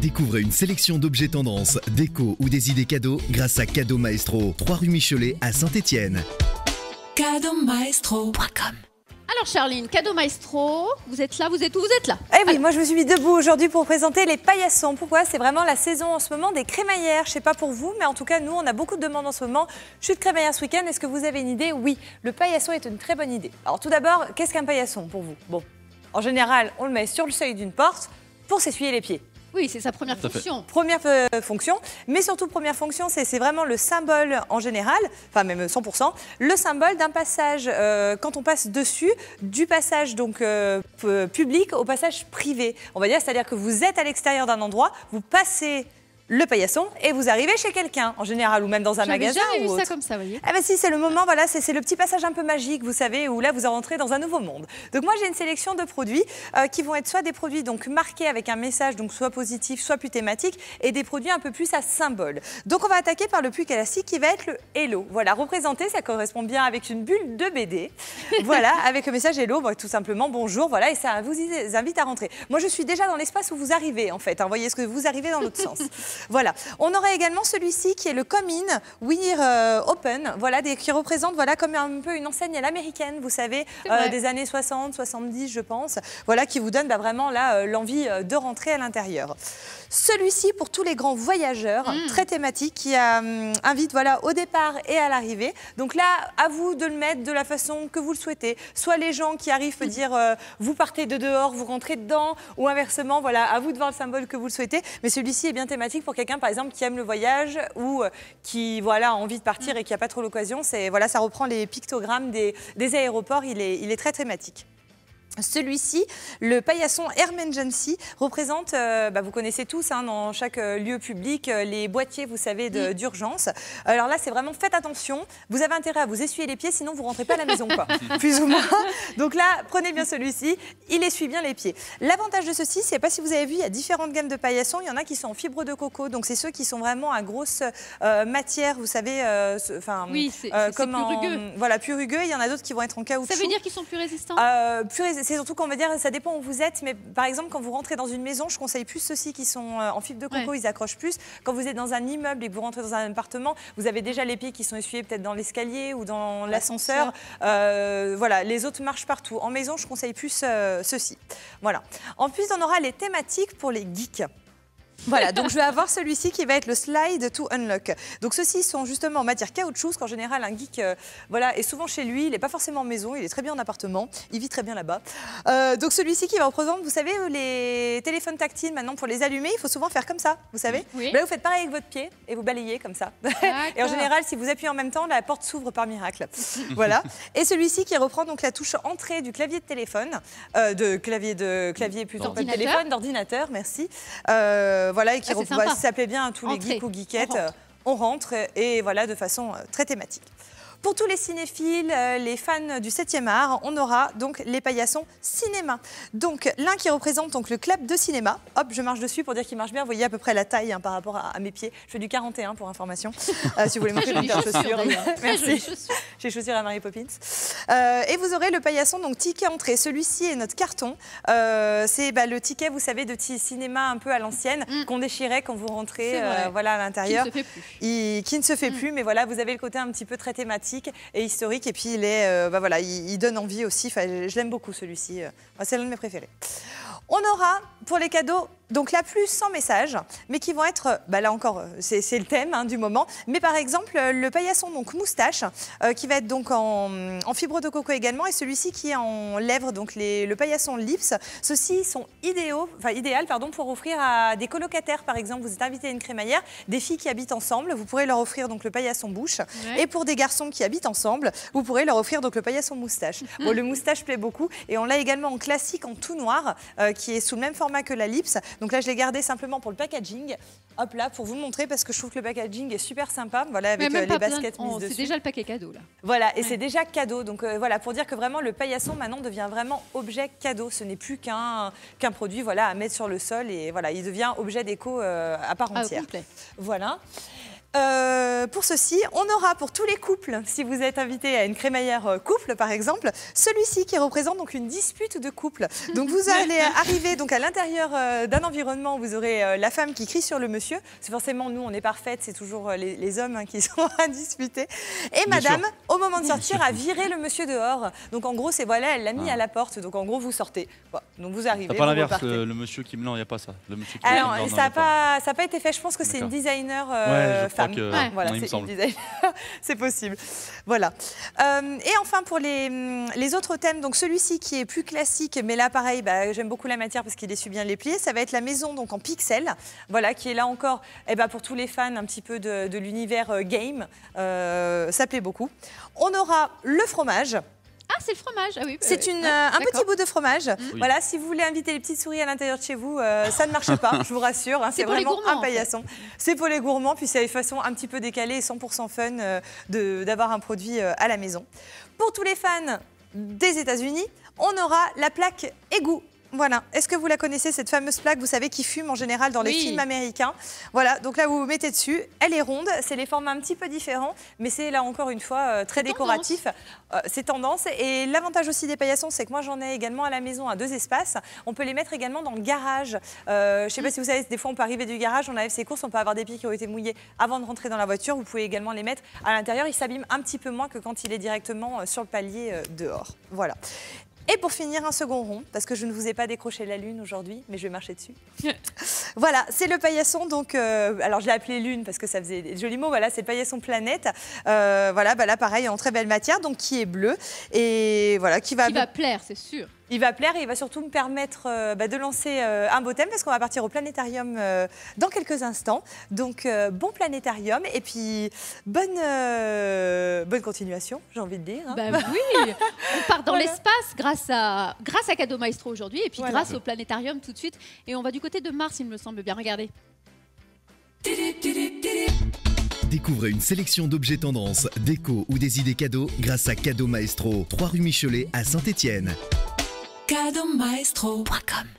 Découvrez une sélection d'objets tendances, déco ou des idées cadeaux grâce à Cadeau Maestro, 3 rue Michelet à Saint-Étienne. Cadeaumaestro.com. Alors Charline, Cadeau Maestro, vous êtes là, vous êtes où? Vous êtes là. Eh oui, moi je me suis mis debout aujourd'hui pour présenter les paillassons. Pourquoi? C'est vraiment la saison en ce moment des crémaillères. Je sais pas pour vous, mais en tout cas nous on a beaucoup de demandes en ce moment. Chute crémaillère ce week-end, est-ce que vous avez une idée? Oui, le paillasson est une très bonne idée. Alors tout d'abord, qu'est-ce qu'un paillasson pour vous? Bon, en général, on le met sur le seuil d'une porte pour s'essuyer les pieds. Oui, c'est sa première fonction. Première fonction, mais surtout première fonction, c'est vraiment le symbole en général, enfin même 100%, le symbole d'un passage, quand on passe dessus, du passage donc public au passage privé. On va dire, c'est-à-dire que vous êtes à l'extérieur d'un endroit, vous passez le paillasson et vous arrivez chez quelqu'un, en général, ou même dans un magasin J'avais ou jamais vu autre. ça comme ça, vous voyez. Ah bah si, c'est le moment, voilà, c'est le petit passage un peu magique, vous savez, où là vous rentrez dans un nouveau monde. Donc moi j'ai une sélection de produits qui vont être soit des produits donc marqués avec un message, donc soit positif, soit plus thématique, et des produits un peu plus à symbole. Donc on va attaquer par le plus classique qui va être le Hello. Voilà, représenté, ça correspond bien avec une bulle de BD. Voilà, avec le message Hello, bon, tout simplement bonjour, voilà, et ça vous invite à rentrer. Moi je suis déjà dans l'espace où vous arrivez en fait, hein, voyez ce que vous arrivez dans l'autre sens. Voilà, on aura également celui-ci qui est le Come In, We're Open, voilà, qui représente voilà, comme un peu une enseigne à l'américaine, vous savez, des années 60, 70 je pense, voilà, qui vous donne vraiment là l'envie de rentrer à l'intérieur. Celui-ci pour tous les grands voyageurs, très thématique, qui invite voilà, au départ et à l'arrivée. Donc là, à vous de le mettre de la façon que vous le souhaitez. Soit les gens qui arrivent peuvent dire vous partez de dehors, vous rentrez dedans, ou inversement, voilà, à vous de voir le symbole que vous le souhaitez. Mais celui-ci est bien thématique pour quelqu'un, par exemple, qui aime le voyage ou qui voilà, a envie de partir et qui n'a pas trop l'occasion. Voilà, ça reprend les pictogrammes des aéroports, il est très thématique. Celui-ci, le paillasson Emergency, représente, vous connaissez tous, hein, dans chaque lieu public, les boîtiers, vous savez, d'urgence. Alors là, c'est vraiment, faites attention, vous avez intérêt à vous essuyer les pieds, sinon vous ne rentrez pas à la maison, quoi, plus ou moins. Donc là, prenez bien celui-ci, il essuie bien les pieds. L'avantage de ceci, c'est pas si vous avez vu, il y a différentes gammes de paillassons, il y en a qui sont en fibre de coco, donc c'est ceux qui sont vraiment à grosse matière, vous savez, oui, c'est comme plus rugueux. Voilà, plus rugueux, il y en a d'autres qui vont être en caoutchouc. Ça veut dire qu'ils sont plus résistants? C'est surtout qu'on va dire, ça dépend où vous êtes, mais par exemple, quand vous rentrez dans une maison, je conseille plus ceux-ci qui sont en fibre de coco, ils accrochent plus. Quand vous êtes dans un immeuble et que vous rentrez dans un appartement, vous avez déjà les pieds qui sont essuyés peut-être dans l'escalier ou dans l'ascenseur. Voilà, les autres marchent partout. En maison, je conseille plus ceux-ci. Voilà. En plus, on aura les thématiques pour les geeks. Voilà, donc je vais avoir celui-ci qui va être le Slide to Unlock. Donc ceux-ci sont justement en matière caoutchouc, parce qu'en général un geek voilà, est souvent chez lui, il n'est pas forcément en maison, il est très bien en appartement, il vit très bien là-bas. Donc celui-ci qui va représenter, vous savez, les téléphones tactiles maintenant pour les allumer, il faut souvent faire comme ça, vous savez. Oui. Là vous faites pareil avec votre pied et vous balayez comme ça. Et en général, si vous appuyez en même temps, la porte s'ouvre par miracle. Voilà. Et celui-ci qui reprend donc la touche entrée du clavier de téléphone, clavier plutôt pas de téléphone, d'ordinateur, merci. Voilà, et qui s'appelait bien à tous les geeks ou geekettes. On rentre et voilà, de façon très thématique. Pour tous les cinéphiles, les fans du 7e art, on aura donc les paillassons cinéma. Donc l'un qui représente donc le clap de cinéma. Hop, je marche dessus pour dire qu'il marche bien. Vous voyez à peu près la taille hein, par rapport à mes pieds. Je fais du 41 pour information. Si vous voulez montrer mes chaussures. Merci. J'ai chaussures à Mary Poppins. Et vous aurez le paillasson donc ticket entrée. Celui-ci est notre carton. C'est le ticket, vous savez, de cinéma un peu à l'ancienne qu'on déchirait quand vous rentrez voilà, à l'intérieur. Qui ne se fait plus. Qui ne se fait plus, mais voilà, vous avez le côté un petit peu très thématique et historique, et puis il est, voilà, il donne envie aussi. Je l'aime beaucoup celui-ci, c'est l'un de mes préférés. On aura pour les cadeaux donc la plus sans message, mais qui vont être, là encore, c'est le thème hein, du moment. Mais par exemple, le paillasson donc moustache, qui va être donc en fibre de coco également, et celui-ci qui est en lèvres, donc le paillasson lips. Ceux-ci sont idéal pour offrir à des colocataires, par exemple. Vous êtes invité à une crémaillère, des filles qui habitent ensemble, vous pourrez leur offrir donc le paillasson bouche. Et pour des garçons qui habitent ensemble, vous pourrez leur offrir donc le paillasson moustache. Bon, le moustache plaît beaucoup, et on l'a également en classique en tout noir, qui est sous le même format que la lips. Donc là, je l'ai gardé simplement pour le packaging. Hop là, pour vous le montrer, parce que je trouve que le packaging est super sympa. Voilà, avec les baskets mises dessus. C'est déjà le paquet cadeau, là. Voilà, et c'est déjà cadeau. Donc voilà, pour dire que vraiment, le paillasson, maintenant, devient vraiment objet cadeau. Ce n'est plus qu'un produit voilà, à mettre sur le sol. Et voilà, il devient objet déco à part entière. Complet. Voilà. Pour ceci, on aura pour tous les couples, si vous êtes invité à une crémaillère couple par exemple, celui-ci qui représente donc une dispute de couple. Donc vous allez arriver donc à l'intérieur d'un environnement où vous aurez la femme qui crie sur le monsieur. C'est forcément nous, on est parfaite, c'est toujours les hommes qui sont à disputer. Et madame, au moment de sortir, a viré le monsieur dehors. Donc en gros, c'est voilà, elle l'a mis à la porte. Donc en gros, vous sortez. Voilà. Donc vous arrivez. T'as pas l'inverse, le monsieur qui me non, il n'y a pas ça. Le monsieur qui alors, ça n'a pas été fait. Je pense que c'est une designer femme. Voilà, c'est une designer. C'est possible. Voilà. Et enfin, pour les autres thèmes, donc celui-ci qui est plus classique, mais là, pareil, j'aime beaucoup la matière parce qu'il essuie bien les pliés. Ça va être la maison donc en pixels, voilà, qui est là encore pour tous les fans un petit peu de l'univers game. Ça plaît beaucoup. On aura le fromage. Ah, c'est le fromage. Ah, oui, c'est un petit bout de fromage. Oui. Voilà, si vous voulez inviter les petites souris à l'intérieur de chez vous, ça ne marche pas, je vous rassure. Hein, c'est vraiment un paillasson. En fait. C'est pour les gourmands, puis c'est une façon un petit peu décalée et 100% fun d'avoir un produit à la maison. Pour tous les fans des États-Unis, on aura la plaque égout. Voilà. Est-ce que vous la connaissez, cette fameuse plaque, vous savez, qui fume en général dans les films américains? Voilà, donc là, vous vous mettez dessus. Elle est ronde, c'est les formats un petit peu différents, mais c'est là encore une fois très décoratif. C'est tendance. Et l'avantage aussi des paillassons, c'est que moi, j'en ai également à la maison à 2 espaces. On peut les mettre également dans le garage. Je ne sais pas si vous savez, des fois, on peut arriver du garage, on arrive ses courses, on peut avoir des pieds qui ont été mouillés avant de rentrer dans la voiture. Vous pouvez également les mettre à l'intérieur. Il s'abîme un petit peu moins que quand il est directement sur le palier dehors. Voilà. Et pour finir, un second rond, parce que je ne vous ai pas décroché la lune aujourd'hui, mais je vais marcher dessus. Voilà, c'est le paillasson, donc, alors je l'ai appelé lune parce que ça faisait des jolis mots, voilà, c'est le paillasson planète. Voilà, là pareil, en très belle matière, donc qui est bleu, et voilà, qui va plaire, c'est sûr. Il va plaire et il va surtout me permettre de lancer un beau thème parce qu'on va partir au planétarium dans quelques instants. Donc, bon planétarium et puis bonne continuation, j'ai envie de dire. Hein. Oui, on part dans l'espace grâce à Cadeau Maestro aujourd'hui et puis grâce au planétarium tout de suite. Et on va du côté de Mars, il me semble bien. Regardez. Découvrez une sélection d'objets tendances, déco ou des idées cadeaux grâce à Cadeau Maestro, 3 rue Michelet à Saint-Étienne. Cadeaumaestro.com